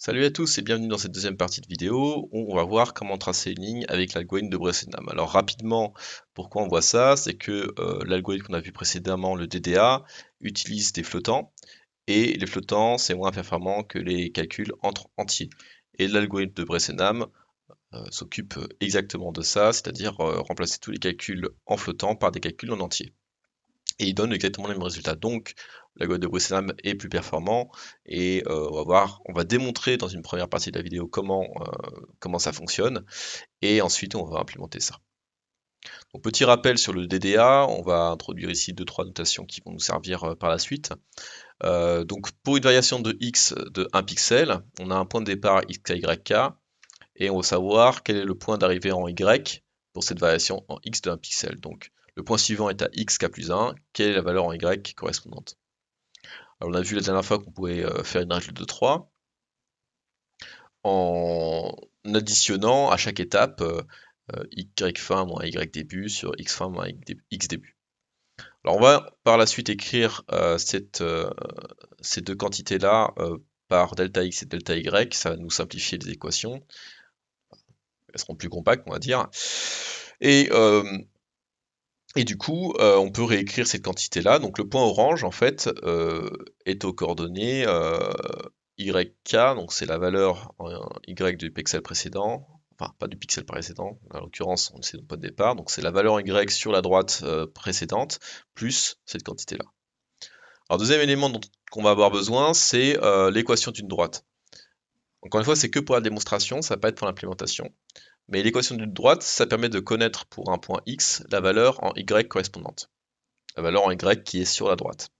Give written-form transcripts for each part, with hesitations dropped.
Salut à tous et bienvenue dans cette deuxième partie de vidéo où on va voir comment tracer une ligne avec l'algorithme de Bresenham. Alors rapidement, pourquoi on voit ça? C'est que l'algorithme qu'on a vu précédemment, le DDA, utilise des flottants et les flottants c'est moins performant que les calculs entre entiers. Et l'algorithme de Bresenham s'occupe exactement de ça, c'est-à-dire remplacer tous les calculs en flottant par des calculs en entier. Et il donne exactement les mêmes résultats. Donc, l'algorithme de Bresenham est plus performant et on va démontrer dans une première partie de la vidéo comment ça fonctionne et ensuite on va implémenter ça. Donc, petit rappel sur le DDA, on va introduire ici 2-3 notations qui vont nous servir par la suite. Donc, pour une variation de x de 1 pixel, on a un point de départ x, y, k et on veut savoir quel est le point d'arrivée en y pour cette variation en x de 1 pixel. Donc, le point suivant est à x k plus 1, quelle est la valeur en y correspondante? Alors, on a vu la dernière fois qu'on pouvait faire une règle de 3 en additionnant à chaque étape y fin moins y début sur x fin moins x début. Alors, on va par la suite écrire ces deux quantités-là par delta x et delta y, ça va nous simplifier les équations. Elles seront plus compactes, on va dire. Et du coup, on peut réécrire cette quantité-là. Donc le point orange, en fait, est aux coordonnées YK, donc c'est la valeur en Y du pixel précédent, enfin pas du pixel précédent, en l'occurrence c'est notre point de départ, donc c'est la valeur Y sur la droite précédente, plus cette quantité-là. Alors deuxième élément qu'on va avoir besoin, c'est l'équation d'une droite. Encore une fois, c'est que pour la démonstration, ça va pas être pour l'implémentation. Mais l'équation d'une droite, ça permet de connaître pour un point x la valeur en y correspondante. La valeur en y qui est sur la droite.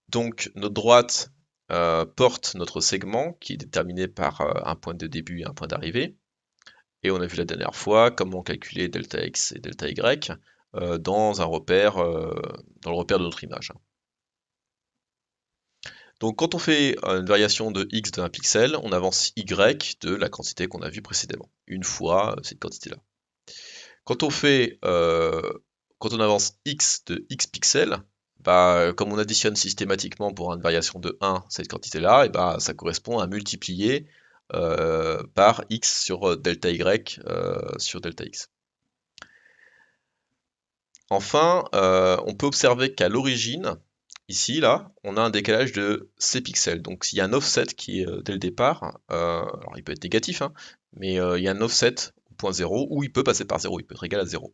Donc notre droite porte notre segment qui est déterminé par un point de début et un point d'arrivée. Et on a vu la dernière fois comment calculer delta x et delta y dans le repère de notre image. Donc quand on fait une variation de x de 1 pixel, on avance y de la quantité qu'on a vue précédemment, une fois cette quantité-là. Quand on avance x de x pixels, bah, comme on additionne systématiquement pour une variation de 1 cette quantité-là, et bah, ça correspond à multiplier par x sur delta y sur delta x. Enfin, on peut observer qu'à l'origine, ici, là, on a un décalage de c pixels. Donc il y a un offset qui est dès le départ, alors il peut être négatif, hein, mais il y a un offset au point 0, où il peut passer par 0, il peut être égal à 0.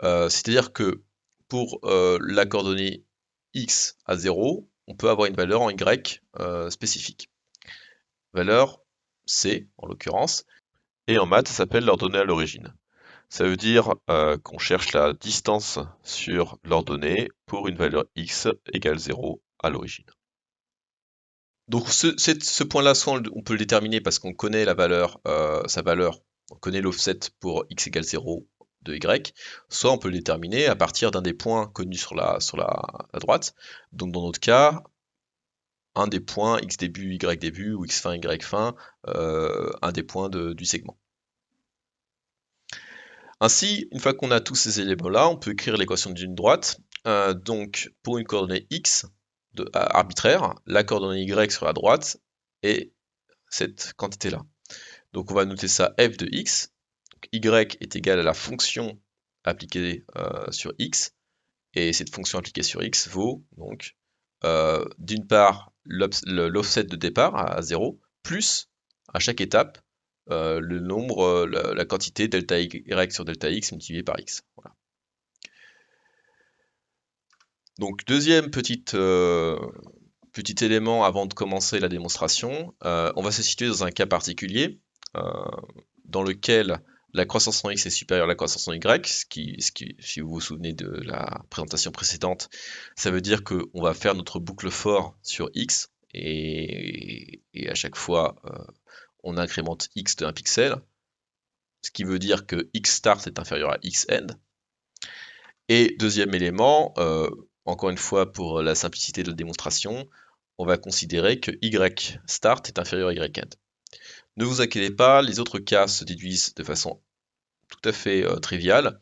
C'est-à-dire que pour la coordonnée x à 0, on peut avoir une valeur en y spécifique. Valeur c, en l'occurrence, et en maths, ça s'appelle l'ordonnée à l'origine. Ça veut dire qu'on cherche la distance sur l'ordonnée pour une valeur x égale 0 à l'origine. Donc ce point-là, soit on peut le déterminer parce qu'on connaît la valeur, sa valeur, on connaît l'offset pour x égale 0 de y, soit on peut le déterminer à partir d'un des points connus sur la droite. Donc dans notre cas, un des points x début, y début, ou x fin, y fin, un des points du segment. Ainsi, une fois qu'on a tous ces éléments-là, on peut écrire l'équation d'une droite. Donc, pour une coordonnée x arbitraire, la coordonnée y sur la droite est cette quantité-là. Donc, on va noter ça f de x. Donc, y est égal à la fonction appliquée sur x. Et cette fonction appliquée sur x vaut, donc, d'une part, l'offset de départ à 0, plus, à chaque étape, le nombre, la quantité delta y sur delta x multiplié par x. Voilà. Donc deuxième petit élément avant de commencer la démonstration, on va se situer dans un cas particulier dans lequel la croissance en x est supérieure à la croissance en y, ce qui, si vous vous souvenez de la présentation précédente, ça veut dire qu'on va faire notre boucle for sur x et à chaque fois on incrémente x de 1 pixel, ce qui veut dire que x start est inférieur à x end. Et deuxième élément, encore une fois pour la simplicité de la démonstration, on va considérer que y start est inférieur à y end. Ne vous inquiétez pas, les autres cas se déduisent de façon tout à fait triviale.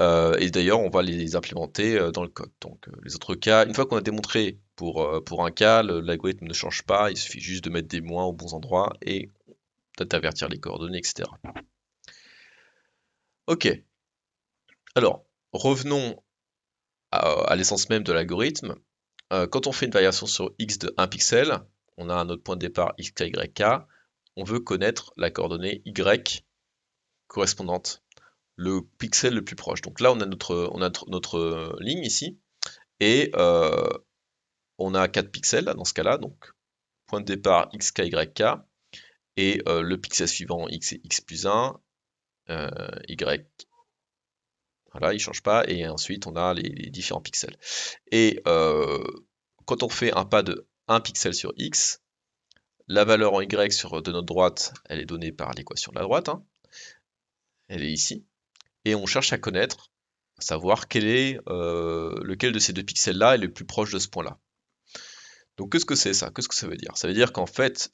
Et d'ailleurs, on va les implémenter dans le code. Donc les autres cas, une fois qu'on a démontré pour un cas, l'algorithme ne change pas, il suffit juste de mettre des moins aux bons endroits et d'intervertir les coordonnées, etc. Ok, alors revenons à l'essence même de l'algorithme. Quand on fait une variation sur x de 1 pixel, on a un autre point de départ x, y, k, on veut connaître la coordonnée y correspondante, le pixel le plus proche. Donc là, on a notre ligne ici, et on a 4 pixels là, dans ce cas-là, donc point de départ x, k, y, k, et le pixel suivant x est x plus 1, y, voilà, il ne change pas, et ensuite on a les différents pixels. Et quand on fait un pas de 1 pixel sur x, la valeur en y de notre droite, elle est donnée par l'équation de la droite, hein, elle est ici, et on cherche à connaître, à savoir lequel de ces deux pixels-là est le plus proche de ce point-là. Donc qu'est-ce que c'est ça? Qu'est-ce que ça veut dire? Ça veut dire qu'en fait,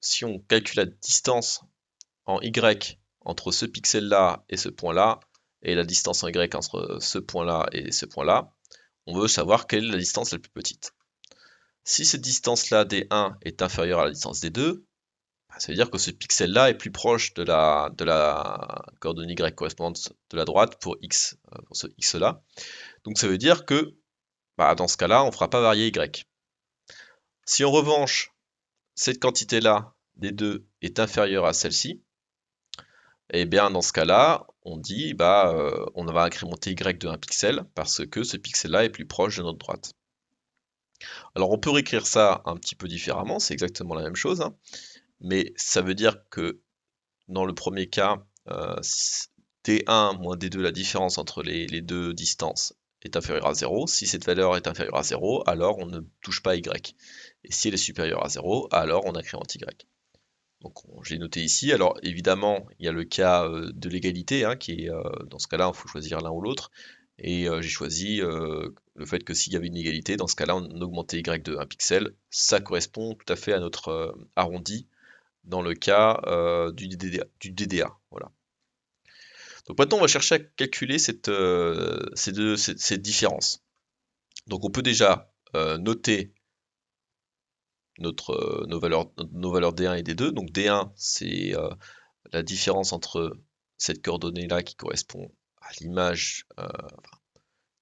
si on calcule la distance en y entre ce pixel-là et ce point-là, et la distance en y entre ce point-là et ce point-là, on veut savoir quelle est la distance la plus petite. Si cette distance-là, D1, est inférieure à la distance D2, ça veut dire que ce pixel-là est plus proche de la coordonnée Y correspondante de la droite pour X, pour ce X-là. Donc ça veut dire que, dans ce cas-là, on ne fera pas varier Y. Si en revanche, cette quantité-là, D2, est inférieure à celle-ci, et bien dans ce cas-là, on dit, on va incrémenter Y de 1 pixel, parce que ce pixel-là est plus proche de notre droite. Alors on peut réécrire ça un petit peu différemment, c'est exactement la même chose, hein, mais ça veut dire que dans le premier cas, D1 moins D2, la différence entre les deux distances, est inférieure à 0. Si cette valeur est inférieure à 0, alors on ne touche pas Y. Et si elle est supérieure à 0, alors on incrémente Y. Donc j'ai noté ici. Alors évidemment, il y a le cas de l'égalité, hein, qui est dans ce cas-là, il faut choisir l'un ou l'autre. Et j'ai choisi le fait que s'il y avait une égalité, dans ce cas-là, on augmentait Y de 1 pixel. Ça correspond tout à fait à notre arrondi dans le cas du DDA. Voilà. Donc maintenant, on va chercher à calculer ces différences. Donc on peut déjà noter nos valeurs D1 et D2. Donc D1, c'est la différence entre cette coordonnée-là qui correspond à l'image,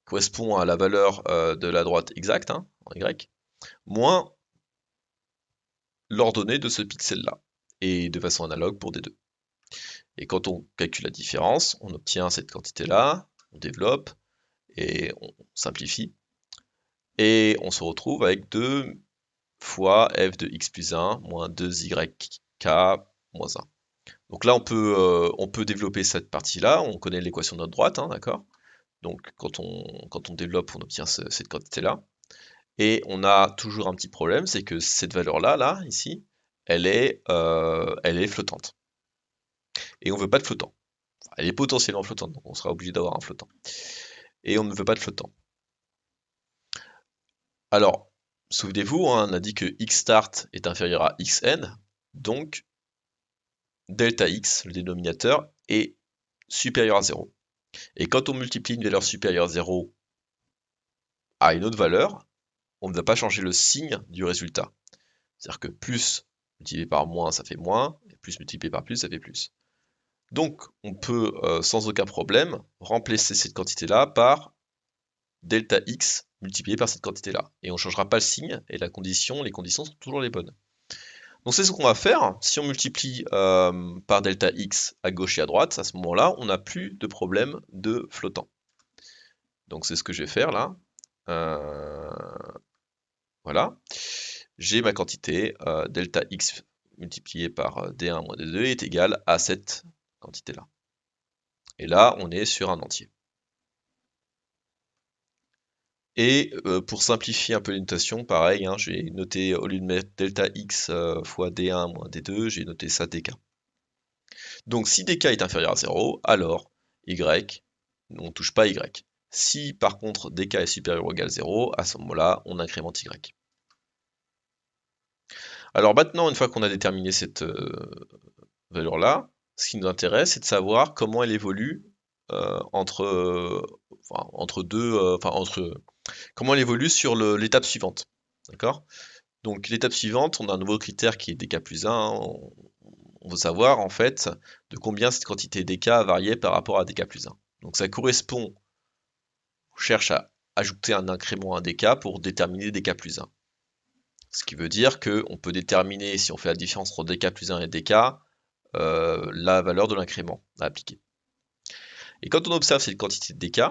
correspond à la valeur de la droite exacte, hein, en Y, moins l'ordonnée de ce pixel-là, et de façon analogue pour D2. Et quand on calcule la différence, on obtient cette quantité-là, on développe, et on simplifie, et on se retrouve avec 2 fois f de x plus 1 moins 2yk moins 1. Donc là, on peut développer cette partie-là, on connaît l'équation de notre droite, hein, d'accord? Donc quand on développe, on obtient cette quantité-là. Et on a toujours un petit problème, c'est que cette valeur-là, ici, elle est flottante. Et on ne veut pas de flottant. Enfin, elle est potentiellement flottante, donc on sera obligé d'avoir un flottant. Et on ne veut pas de flottant. Alors, souvenez-vous, hein, on a dit que xstart est inférieur à xn, donc delta x, le dénominateur, est supérieur à 0. Et quand on multiplie une valeur supérieure à 0 à une autre valeur, on ne va pas changer le signe du résultat. C'est-à-dire que plus multiplié par moins, ça fait moins, et plus multiplié par plus, ça fait plus. Donc, on peut, sans aucun problème, remplacer cette quantité-là par delta x multiplié par cette quantité-là. Et on ne changera pas le signe, et les conditions sont toujours les bonnes. Donc c'est ce qu'on va faire. Si on multiplie par delta x à gauche et à droite, à ce moment-là, on n'a plus de problème de flottant. Donc c'est ce que je vais faire là. Voilà. J'ai ma quantité delta x multiplié par d1 moins d2 est égal à cette quantité-là. Et là, on est sur un entier. Et pour simplifier un peu les notations, pareil, hein, j'ai noté, au lieu de mettre delta x fois d1 moins d2, j'ai noté ça dk. Donc si dk est inférieur à 0, alors y, on ne touche pas y. Si par contre dk est supérieur ou égal à 0, à ce moment-là, on incrémente y. Alors maintenant, une fois qu'on a déterminé cette valeur-là, ce qui nous intéresse, c'est de savoir comment elle évolue comment elle évolue sur l'étape suivante. D'accord? Donc l'étape suivante, on a un nouveau critère qui est dk plus 1. On veut savoir en fait de combien cette quantité dk a varié par rapport à dk plus 1. Donc ça correspond, on cherche à ajouter un incrément à dk pour déterminer dk plus 1. Ce qui veut dire qu'on peut déterminer, si on fait la différence entre dk plus 1 et dk, la valeur de l'incrément à appliquer. Et quand on observe cette quantité de dk,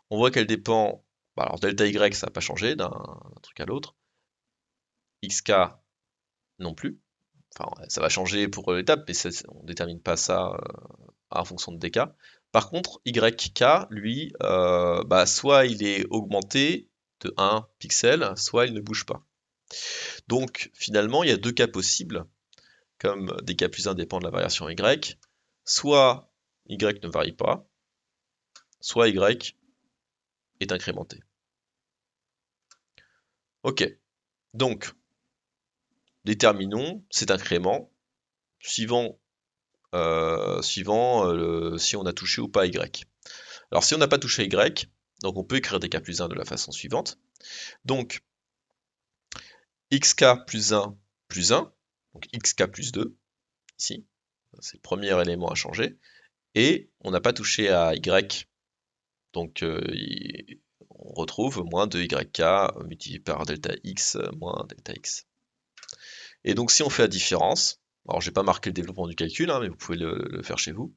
on voit qu'elle dépend, alors delta y ça n'a pas changé d'un truc à l'autre, xk non plus, enfin ça va changer pour l'étape, mais on ne détermine pas ça en fonction de dk. Par contre, yk, lui, soit il est augmenté de 1 pixel, soit il ne bouge pas. Donc finalement, il y a deux cas possibles, comme dk plus 1 dépend de la variation y, soit y ne varie pas, soit y est incrémenté. Ok, donc déterminons cet incrément suivant si on a touché ou pas y. Alors si on n'a pas touché y, donc on peut écrire dk plus 1 de la façon suivante. Donc xk plus 1 plus 1, donc xk plus 2, ici, c'est le premier élément à changer, et on n'a pas touché à y, donc on retrouve moins 2yk multiplié par delta x moins delta x. Et donc si on fait la différence, alors j'ai pas marqué le développement du calcul, mais vous pouvez le faire chez vous,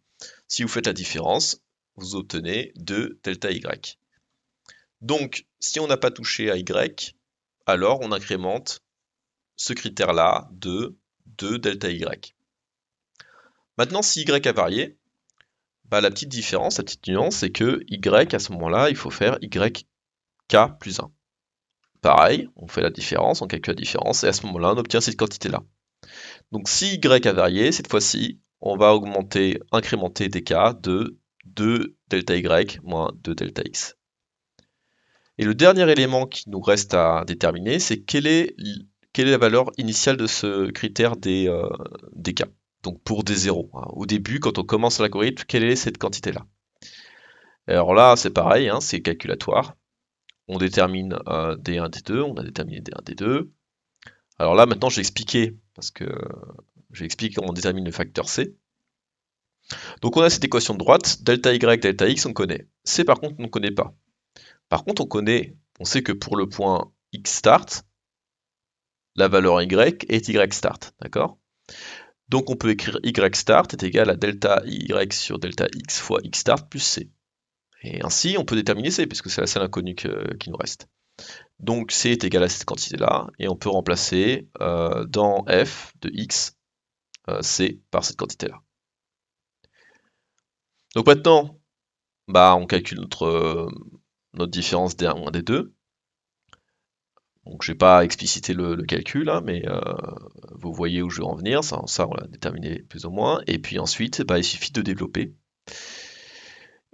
si vous faites la différence, vous obtenez 2 delta y. Donc si on n'a pas touché à y, alors on incrémente ce critère-là de 2 delta y. Maintenant si y a varié, la petite différence, la petite nuance, c'est que y à ce moment-là, il faut faire yk plus 1. Pareil, on fait la différence, on calcule la différence, et à ce moment-là, on obtient cette quantité-là. Donc si y a varié, cette fois-ci, on va incrémenter dk de 2 delta y moins 2 delta x. Et le dernier élément qui nous reste à déterminer, c'est quelle est la valeur initiale de ce critère des dk. Donc pour des zéros. Au début, quand on commence l'algorithme, quelle est cette quantité-là? Alors là, c'est pareil, c'est calculatoire. On détermine D1, D2, on a déterminé D1, D2. Alors là, maintenant, j'ai expliqué, parce que j'ai expliqué comment on détermine le facteur C. Donc on a cette équation de droite, delta y, delta x, on connaît. C, par contre, on ne connaît pas. Par contre, on sait que pour le point x start, la valeur y est y start, d'accord? Donc on peut écrire y start est égal à delta y sur delta x fois x start plus c. Et ainsi, on peut déterminer c, puisque c'est la seule inconnue qui nous reste. Donc c est égal à cette quantité-là, et on peut remplacer dans f de x, c par cette quantité-là. Donc maintenant, on calcule notre différence D1 moins D2. Donc je vais pas expliciter le calcul, mais vous voyez où je veux en venir, ça on l'a déterminé plus ou moins, et puis ensuite, il suffit de développer.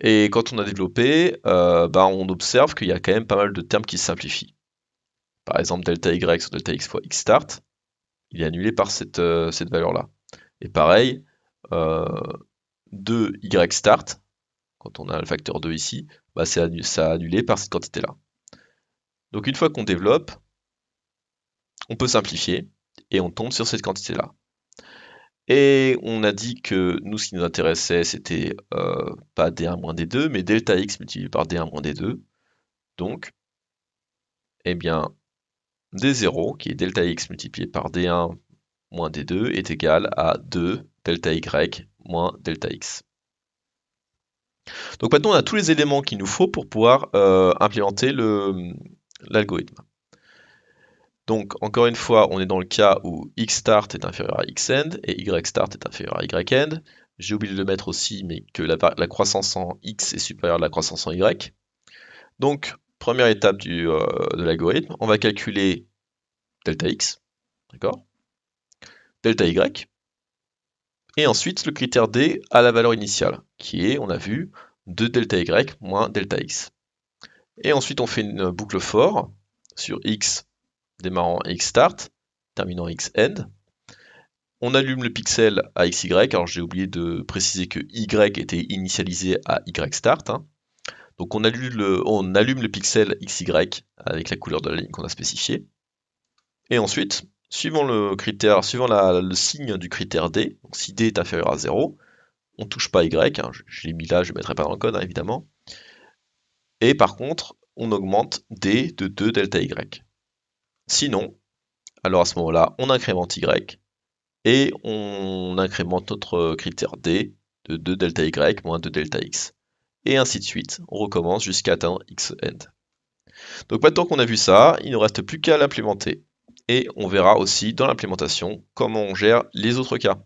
Et quand on a développé, on observe qu'il y a quand même pas mal de termes qui se simplifient. Par exemple, delta y sur delta x fois x start, il est annulé par cette valeur-là. Et pareil, 2y start, quand on a le facteur 2 ici, c'est annulé par cette quantité-là. Donc une fois qu'on développe, on peut simplifier, et on tombe sur cette quantité-là. Et on a dit que nous, ce qui nous intéressait, c'était pas D1 moins D2, mais delta x multiplié par D1 moins D2. Donc, eh bien, D0, qui est delta x multiplié par D1 moins D2, est égal à 2 delta y moins delta x. Donc maintenant, on a tous les éléments qu'il nous faut pour pouvoir implémenter l'algorithme. Donc, encore une fois, on est dans le cas où x start est inférieur à x end et y start est inférieur à y end. J'ai oublié de le mettre aussi, mais que la croissance en x est supérieure à la croissance en y. Donc, première étape de l'algorithme, on va calculer delta x, d'accord, delta y, et ensuite le critère d à la valeur initiale, qui est, on a vu, 2 delta y moins delta x. Et ensuite, on fait une boucle for sur x démarrant x start, terminant x end. on allume le pixel à XY. Alors j'ai oublié de préciser que Y était initialisé à YStart. Hein. Donc on allume le pixel XY avec la couleur de la ligne qu'on a spécifiée. Et ensuite, suivant le signe du critère D, donc si D est inférieur à 0, on ne touche pas Y, hein, je l'ai mis là, je ne mettrai pas dans le code, hein, évidemment. Et par contre, on augmente D de 2 delta Y. Sinon, alors à ce moment-là, on incrémente Y, et on incrémente notre critère D de 2 delta Y moins 2 delta X. Et ainsi de suite, on recommence jusqu'à atteindre X-end. Donc maintenant qu'on a vu ça, il ne reste plus qu'à l'implémenter. Et on verra aussi dans l'implémentation comment on gère les autres cas.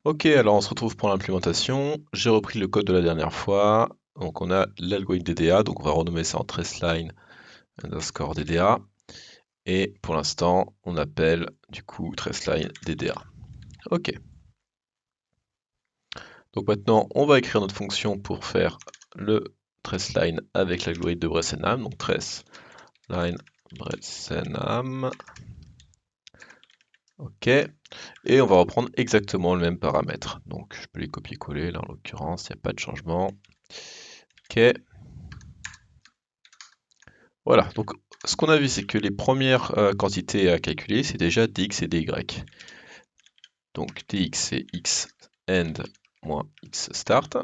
Ok, alors on se retrouve pour l'implémentation. J'ai repris le code de la dernière fois. Donc on a l'algorithme DDA, donc on va renommer ça en traceline underscore DDA. Et pour l'instant, on appelle du coup traceline DDA. Ok. Donc maintenant, on va écrire notre fonction pour faire le traceline avec l'algorithme de Bresenham. Donc traceline Bresenham. Ok. Et on va reprendre exactement le même paramètre. Donc je peux les copier-coller là en l'occurrence, il n'y a pas de changement. Ok. Voilà, donc ce qu'on a vu, c'est que les premières quantités à calculer, c'est déjà dx et dy. Donc dx c'est x end moins x start.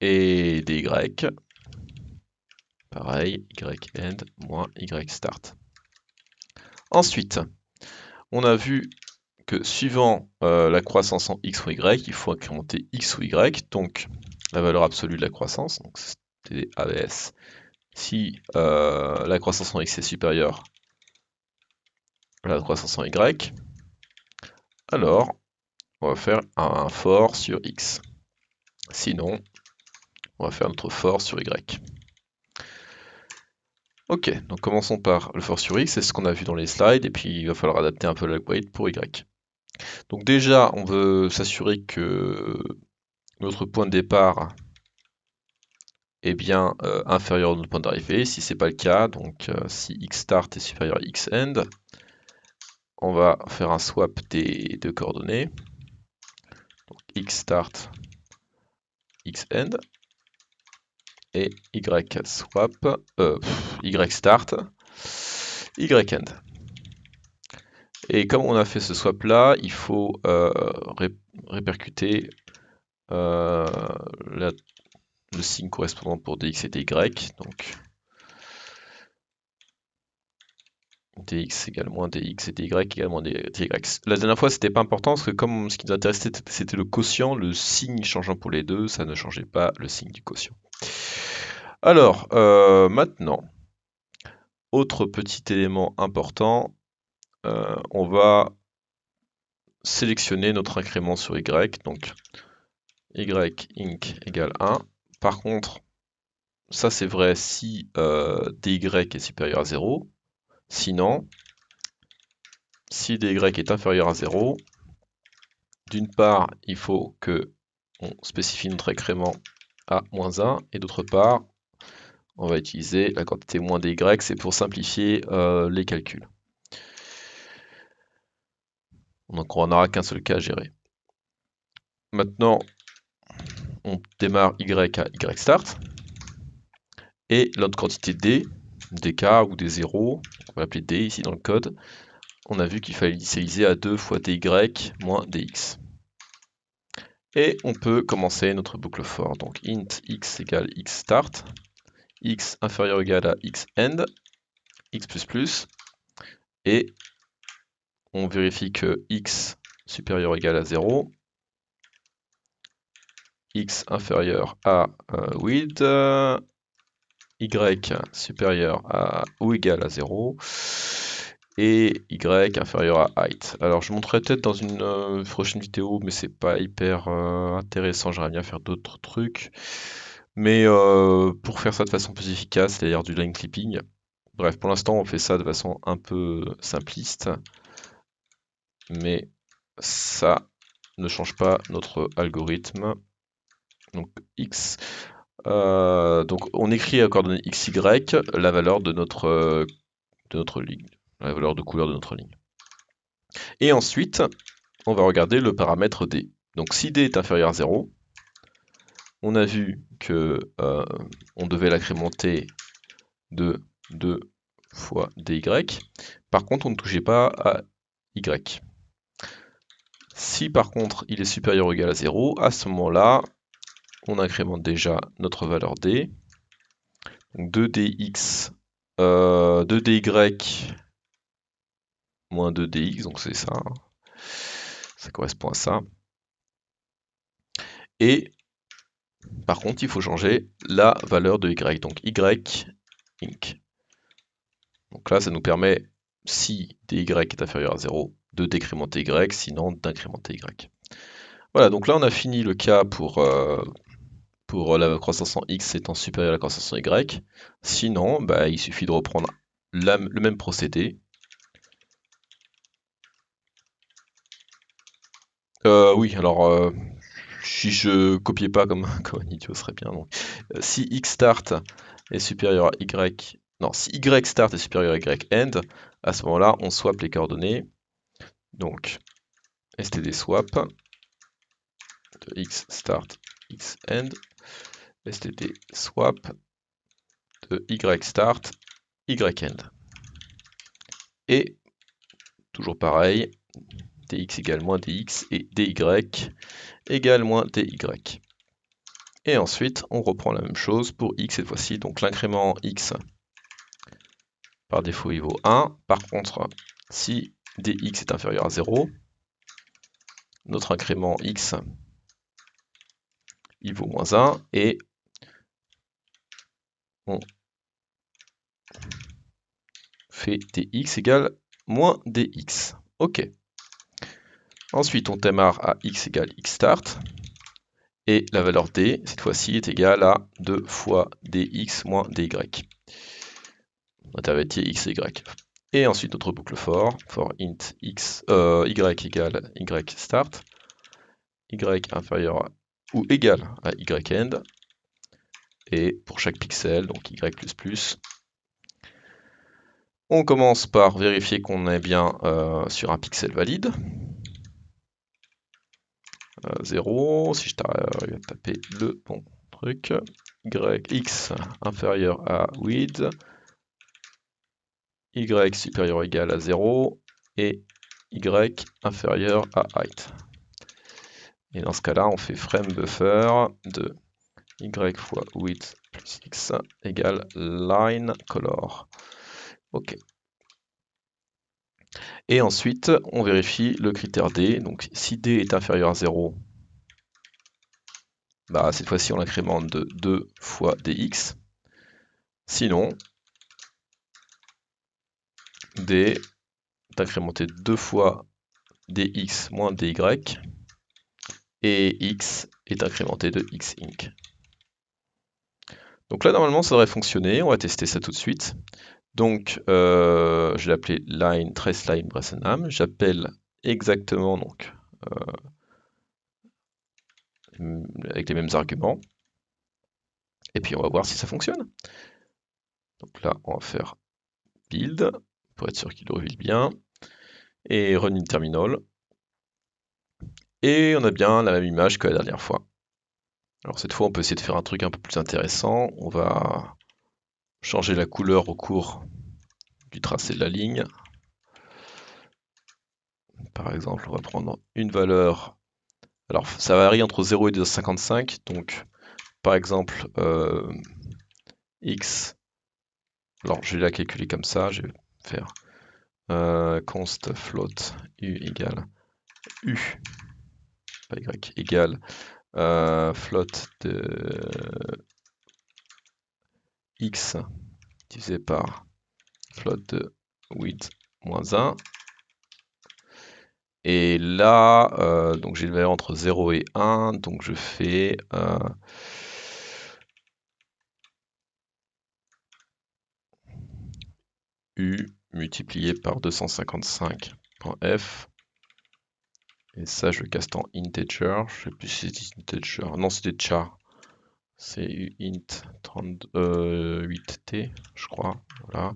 Et dy, pareil, y end moins y start. Ensuite, on a vu que suivant la croissance en x ou y, il faut incrémenter x ou y, donc la valeur absolue de la croissance, donc c'était ABS. Si la croissance en x est supérieure à la croissance en y, alors on va faire un for sur x. Sinon, on va faire notre for sur y. Ok, donc commençons par le for sur x, c'est ce qu'on a vu dans les slides, et puis il va falloir adapter un peu l'algorithme pour y. Donc déjà, on veut s'assurer que notre point de départ est bien inférieur à notre point d'arrivée. Si c'est pas le cas, donc si xstart est supérieur à xend, on va faire un swap des deux coordonnées. Donc xstart, xend, et yswap, ystart, yend. Et comme on a fait ce swap là, il faut répercuter le signe correspondant pour dx et dy. Donc dx égale moins dx et dy égale moins dy. La dernière fois, c'était pas important parce que comme ce qui nous intéressait, c'était le quotient, le signe changeant pour les deux, ça ne changeait pas le signe du quotient. Alors, maintenant, autre petit élément important, on va sélectionner notre incrément sur y, donc y inc égale 1. Par contre, ça c'est vrai si dy est supérieur à 0. Sinon, si dy est inférieur à 0, d'une part, il faut que on spécifie notre incrément à moins 1, et d'autre part, on va utiliser la quantité moins dy, c'est pour simplifier les calculs. Donc on n'aura qu'un seul cas à gérer. Maintenant, on démarre y à ystart, et l'autre quantité d, dk ou d0, on va l'appeler d ici dans le code, on a vu qu'il fallait initialiser à 2 fois dy moins dx. Et on peut commencer notre boucle for. Donc int x égale x start, x inférieur ou égal à x end, x++, et on vérifie que x supérieur ou égal à 0, x inférieur à width, y supérieur à ou égal à 0, et y inférieur à height. Alors je montrerai peut-être dans une prochaine vidéo, mais c'est pas hyper intéressant, j'aimerais bien faire d'autres trucs. Mais pour faire ça de façon plus efficace, c'est-à-dire du line clipping, bref, pour l'instant on fait ça de façon un peu simpliste, mais ça ne change pas notre algorithme. Donc x, donc on écrit à coordonnées xy la valeur de notre ligne, la valeur de couleur de notre ligne. Et ensuite, on va regarder le paramètre D. Donc si D est inférieur à 0, on a vu que on devait l'incrémenter de 2 fois dy. Par contre, on ne touchait pas à y. Si par contre il est supérieur ou égal à 0, à ce moment-là, on incrémente déjà notre valeur d. Donc 2dx, 2dy moins 2dx, donc c'est ça. Hein. Ça correspond à ça. Et par contre, il faut changer la valeur de y. Donc y inc. Donc là, ça nous permet, si dy est inférieur à 0, de décrémenter y, sinon d'incrémenter y. Voilà, donc là on a fini le cas pour la croissance en x étant supérieure à la croissance en y. Sinon, bah, il suffit de reprendre le même procédé. Oui, alors si je copiais pas comme un idiot, ce serait bien. Donc, si x start est supérieur à y, non, si y start est supérieur à y end, à ce moment-là, on swap les coordonnées. Donc, std swap de x start x end, std swap de y start y end. Et toujours pareil, dx égale moins dx et dy égale moins dy. Et ensuite, on reprend la même chose pour x cette fois-ci. Donc l'incrément x, par défaut, il vaut 1. Par contre, si dx est inférieur à 0, notre incrément x, il vaut moins 1. Et on fait dx égale moins dx. OK. Ensuite, on démarre à x égale x start. Et la valeur d, cette fois-ci, est égale à 2 fois dx moins dy. Intervertir x et y. Et ensuite notre boucle for int x, y égale y start, y inférieur ou égal à y end, et pour chaque pixel, donc y++, on commence par vérifier qu'on est bien sur un pixel valide. 0, si je t'arrive à taper le bon truc, x inférieur à width, y supérieur ou égal à 0, et y inférieur à height. Et dans ce cas-là, on fait frame buffer de y fois width plus x égale line color. OK. Et ensuite, on vérifie le critère d. Donc si d est inférieur à 0, bah, cette fois-ci on l'incrémente de 2 fois dx. Sinon, d est incrémenté 2 fois dx moins dy. Et x est incrémenté de x inc. Donc là, normalement, ça devrait fonctionner. On va tester ça tout de suite. Donc, je l'ai appelé line traceline Bresenham. J'appelle exactement donc avec les mêmes arguments. Et puis on va voir si ça fonctionne. Donc là, on va faire build pour être sûr qu'il rebuild bien. Et run in terminal. Et on a bien la même image que la dernière fois. Alors cette fois, on peut essayer de faire un truc un peu plus intéressant. On va changer la couleur au cours du tracé de la ligne. Par exemple, on va prendre une valeur. Alors ça varie entre 0 et 255. Donc par exemple, x. Alors je vais la calculer comme ça. Je vais faire const float u égale u, pas y, égale float de x divisé par float de width moins 1. Et là, donc j'ai une valeur entre 0 et 1, donc je fais u multiplié par 255.f. Et ça, je le casse en integer. Je sais plus si c'est integer. Non, c'était char. C'est int 8t, je crois. Voilà.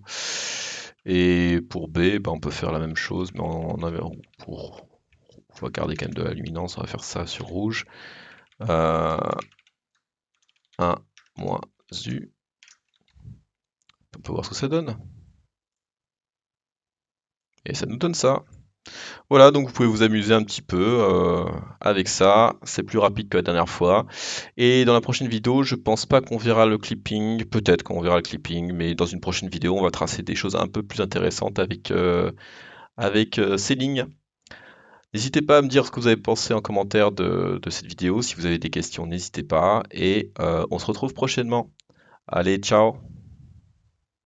Et pour B, on peut faire la même chose, mais on va garder quand même de la luminance, on va faire ça sur rouge. 1 moins U. On peut voir ce que ça donne. Et ça nous donne ça. Voilà, donc vous pouvez vous amuser un petit peu avec ça. C'est plus rapide que la dernière fois. Et dans la prochaine vidéo, je pense pas qu'on verra le clipping. Peut-être qu'on verra le clipping, mais dans une prochaine vidéo, on va tracer des choses un peu plus intéressantes avec ces lignes. N'hésitez pas à me dire ce que vous avez pensé en commentaire de cette vidéo. Si vous avez des questions, n'hésitez pas. Et on se retrouve prochainement. Allez, ciao!